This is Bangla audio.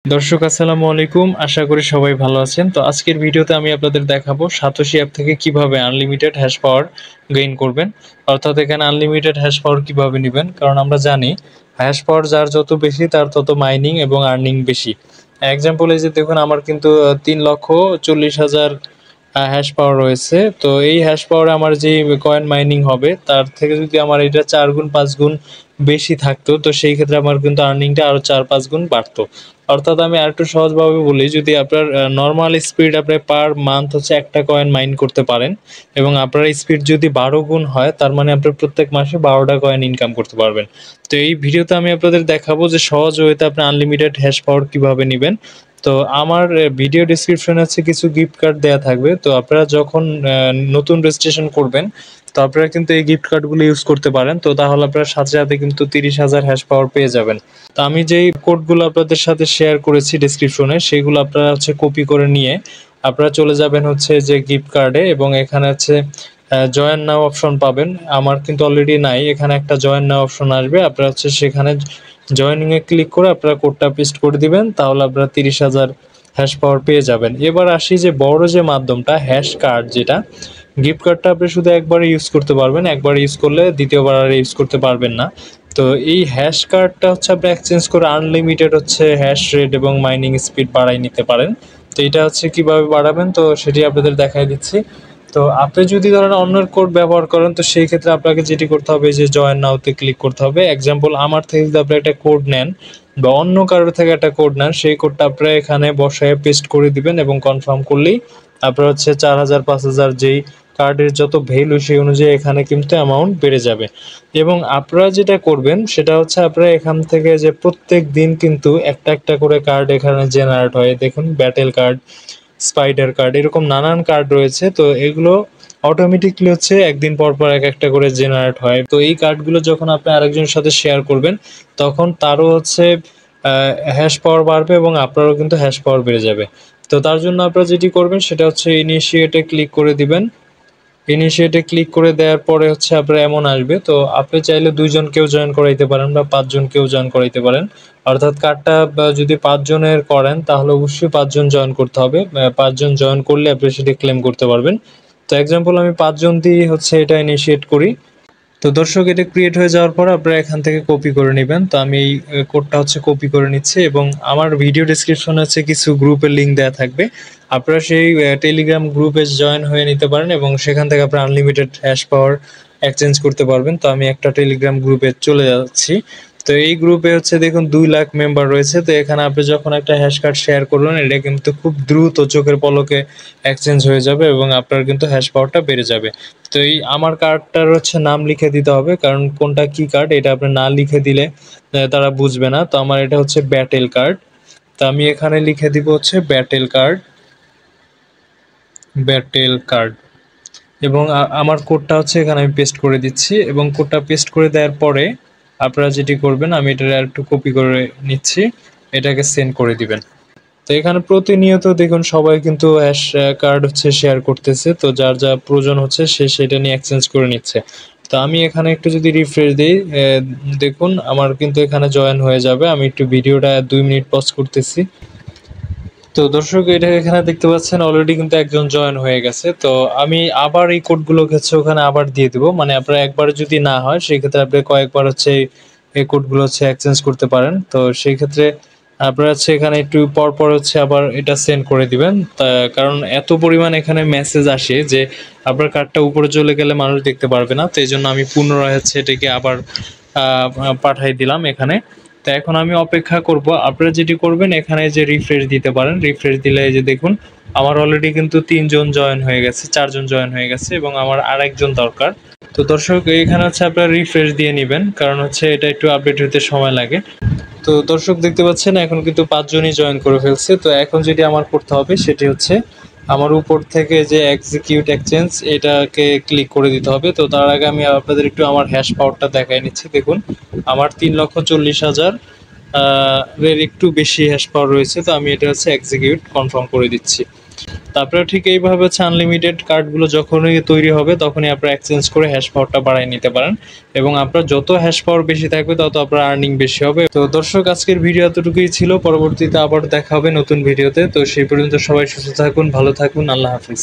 দর্শক আসসালামু আলাইকুম, আশা করি সবাই ভালো আছেন। তো আজকের ভিডিওতে আমি আপনাদের দেখাবো সাতোশি অ্যাপ থেকে কিভাবে আনলিমিটেড হ্যাশ পাওয়ার গেইন করবেন। অর্থাৎ এখানে আনলিমিটেড হ্যাশ পাওয়ার কিভাবে নেবেন, কারণ আমরা জানি হ্যাশ পাওয়ার যার যত বেশি তার তত মাইনিং এবং আর্নিং বেশি। এক্সাম্পল এই যে দেখুন, আমার কিন্তু 3,40,000 হ্যাশ পাওয়ার রয়েছে। তো এই হ্যাশ পাওয়ারে আমার যে কয়েন মাইনিং হবে তার থেকে যদি আমার এটা 4 গুণ 5 গুণ বেশি থাকতো, তো সেই ক্ষেত্রে আমার কিন্তু আর্নিংটা আরো 4-5 গুণ বাড়তো। অর্থাৎ আমি আরেকটু সহজভাবে বলি, যদি আপনার নর্মাল স্পিড আপনি পার মান্থ হচ্ছে একটা কয়েন মাইন করতে পারেন এবং আপনার স্পিড যদি 12 গুণ হয়, তার মানে আপনি প্রত্যেক মাসে 12টা কয়েন ইনকাম করতে পারবেন। তো এই ভিডিওতে আমি আপনাদের দেখাবো যে সহজ ওয়েতে আপনি আনলিমিটেড হ্যাশ পাওয়ার কিভাবে নেবেন। তো আমার ভিডিও ডেসক্রিপশনে হচ্ছে কিছু গিফট কার্ড দেওয়া থাকবে। তো আপনারা যখন নতুন রেজিস্ট্রেশন করবেন, তো আপনারা কিন্তু এই গিফট কার্ডগুলো ইউজ করতে পারেন। তো তাহলে আপনারা সাথে সাথে কিন্তু 30,000 হ্যাশ পাওয়ার পেয়ে যাবেন। তো আমি যেই কোডগুলো আপনাদের সাথে শেয়ার করেছি ডেসক্রিপশনে, সেগুলো আপনারা হচ্ছে কপি করে নিয়ে আপনারা চলে যাবেন হচ্ছে যে গিফট কার্ডে, এবং এখানে হচ্ছে জয়েন নাও অপশন পাবেন। আমার কিন্তু অলরেডি নাই, এখানে একটা জয়েন নাও অপশন আসবে। আপনারা হচ্ছে সেখানে জয়েনিংয়ে ক্লিক করে আপনারা কোডটা পেস্ট করে দিবেন, তাহলে আপনারা 30,000 হ্যাশ পাওয়ার পেয়ে যাবেন। এবার আসি যে বড় যে মাধ্যমটা হ্যাশ কার্ড, যেটা গিফট কার্ডটা আপনি শুধু একবারে ইউজ করতে পারবেন, একবার ইউজ করলে দ্বিতীয়বার আর ইউজ করতে পারবেন না। তো এই হ্যাশ কার্ডটা হচ্ছে আপনি এক্সচেঞ্জ করে আনলিমিটেড হচ্ছে হ্যাশ রেট এবং মাইনিং স্পিড বাড়াই নিতে পারেন। তো এটা হচ্ছে কিভাবে বাড়াবেন, তো সেটি আপনাদের দেখাই দিচ্ছি। তো আপনি যদি ধরেন অন্যের কোড ব্যবহার করেন, তো সেই ক্ষেত্রে আপনাকে যেটি করতে হবে যে জয়েন নাওতে ক্লিক করতে হবে। এক্সাম্পল আমার থেকে যদি আপনি একটা কোড নেন বা অন্য কারোর থেকে একটা কোড নেন, সেই কোডটা আপনারা এখানে বসায় পেস্ট করে দিবেন এবং কনফার্ম করলেই আপনার হচ্ছে 4,000 5,000 যেই কার্ডের যত ভ্যালু সেই অনুযায়ী এখানে কিন্তু অ্যামাউন্ট বেড়ে যাবে। এবং আপনারা যেটা করবেন সেটা হচ্ছে আপনারা এখান থেকে যে প্রত্যেক দিন কিন্তু একটা একটা করে কার্ড এখানে জেনারেট হয়। দেখুন, ব্যাটেল কার্ড, স্পাইডার কার্ড, এরকম নানান কার্ড রয়েছে। তো এগুলো অটোমেটিকলি হচ্ছে একদিন পর পর এক একটা করে জেনারেট হয়। তো এই কার্ডগুলো যখন আপনি আরেকজনের সাথে শেয়ার করবেন, তখন তারও হচ্ছে হ্যাশ পাওয়ার বাড়বে এবং আপনারও কিন্তু হ্যাশ পাওয়ার বেড়ে যাবে। তো তার জন্য আপনারা যেটি করবেন সেটা হচ্ছে ইনিশিয়েটে ক্লিক করে দিবেন। ইনিশিয়েটে ক্লিক করে দেওয়ার পরে হচ্ছে আপনার এমন আসবে। তো আপনি চাইলে 2 জনকেও জয়েন করাইতে পারেন বা 5 জনকেও জয়েন করাইতে পারেন। অর্থাৎ কার্ডটা যদি 5 জনের করেন, তাহলে অবশ্যই 5 জন জয়েন করতে হবে। 5 জন জয়েন করলে আপনি সেটা ক্লেম করতে পারবেন। তো এক্সাম্পল আমি 5 জন দিয়ে হচ্ছে এটা ইনিশিয়েট করি। তো দর্শক, এটা ক্রিয়েট হয়ে যাওয়ার পর আপনারা এখান থেকে কপি করে নেবেন। তো আমি এই কোডটা হচ্ছে কপি করে নিচ্ছি, এবং আমার ভিডিও ডেসক্রিপশনে হচ্ছে কিছু গ্রুপের লিঙ্ক দেওয়া থাকবে। আপনারা সেই টেলিগ্রাম গ্রুপে জয়েন হয়ে নিতে পারেন এবং সেখান থেকে আপনারা আনলিমিটেড হ্যাশ পাওয়ার এক্সচেঞ্জ করতে পারবেন। তো আমি একটা টেলিগ্রাম গ্রুপে চলে যাচ্ছি। তো এই গ্রুপে হচ্ছে দেখুন 2 লাখ মেম্বার রয়েছে। তো এখানে আপনি যখন একটা হ্যাশ কার্ড শেয়ার করবেন, এটা কিন্তু খুব দ্রুত চোখের পলকে এক্সচেঞ্জ হয়ে যাবে এবং আপনার কিন্তু হ্যাশ পাওয়ারটা বেড়ে যাবে। তো এই আমার কার্ডটার হচ্ছে নাম লিখে দিতে হবে, কারণ কোনটা কি কার্ড এটা আপনি না লিখে দিলে তারা বুঝবে না। তো আমার এটা হচ্ছে ব্যাটেল কার্ড। তো আমি এখানে লিখে দিব হচ্ছে ব্যাটেল কার্ড, ব্যাটেল কার্ড, এবং আমার কোডটা হচ্ছে এখানে আমি পেস্ট করে দিচ্ছি। এবং কোডটা পেস্ট করে দেওয়ার পরে আপনারা যেটি করবেন, আমি এটা একটু কপি করে নিচ্ছি, এটাকে সেন্ড করে দিবেন। তো এখানে প্রতিনিয়ত দেখুন সবাই কিন্তু হ্যাশ কার্ড হচ্ছে শেয়ার করতেছে। তো যার যা প্রয়োজন হচ্ছে সে সেটা নিয়ে এক্সচেঞ্জ করে নিচ্ছে। তো আমি এখানে একটু যদি রিফ্রেশ দিই, দেখুন আমার কিন্তু এখানে জয়েন হয়ে যাবে। আমি একটু ভিডিওটা 2 মিনিট পজ করতেছি। তো দর্শক, এটা এখানে দেখতে পাচ্ছেন অলরেডি কিন্তু একজন জয়েন হয়ে গেছে। তো আমি আবার এই কোডগুলো হচ্ছে ওখানে আবার দিয়ে দেবো। মানে আপনার একবার যদি না হয়, সেই ক্ষেত্রে আপনি কয়েকবার হচ্ছে এই কোডগুলো হচ্ছে এক্সচেঞ্জ করতে পারেন। তো সেই ক্ষেত্রে আপনারা হচ্ছে এখানে একটু পর পর হচ্ছে আবার এটা সেন্ড করে দিবেন। কারণ এত পরিমাণ এখানে মেসেজ আসে যে আপনার কার্ডটা উপরে চলে গেলে মানুষ দেখতে পারবে না। তো এই জন্য আমি পুনরায় হচ্ছে এটাকে আবার পাঠাই দিলাম এখানে। তো এখন আমি অপেক্ষা করব। আপনারা যেটি করবেন, এখানে যে রিফ্রেশ দিতে পারেন, রিফ্রেশ দিলে এই যে দেখুন আমার অলরেডি কিন্তু 3 জন জয়েন হয়ে গেছে, 4 জন জয়েন হয়ে গেছে এবং আমার আরেকজন দরকার। তো দর্শক, এখানে হচ্ছে আপনারা রিফ্রেশ দিয়ে নেবেন, কারণ হচ্ছে এটা একটু আপডেট হতে সময় লাগে। তো দর্শক, দেখতে পাচ্ছেন এখন কিন্তু 5 জনই জয়েন করে ফেলছে। তো এখন যেটি আমার করতে হবে সেটি হচ্ছে আমার উপর থেকে যে এক্সিকিউট এক্সচেঞ্জ এটাকে ক্লিক করে দিতে হবে। তো তার আগে আমি আপনাদের একটু আমার হ্যাশ পাওয়ারটা দেখাই নিচ্ছি। দেখুন আমার 3,40,000 এর একটু বেশি হ্যাশ পাওয়ার রয়েছে। তো আমি এটা হচ্ছে এক্সিকিউট কনফার্ম করে দিচ্ছি। তারপরে ঠিক এইভাবে হচ্ছে আনলিমিটেড কার্ডগুলো যখনই তৈরি হবে তখনই আপনারা এক্সচেঞ্জ করে হ্যাশ পাওয়ারটা বাড়িয়ে নিতে পারেন, এবং আপনার যত হ্যাশ পাওয়ার বেশি থাকবে তত আপনার আর্নিং বেশি হবে। তো দর্শক, আজকের ভিডিও এতটুকুই ছিল। পরবর্তীতে আবার দেখা হবে নতুন ভিডিওতে। তো সেই পর্যন্ত সবাই সুস্থ থাকুন, ভালো থাকুন, আল্লাহ হাফিজ।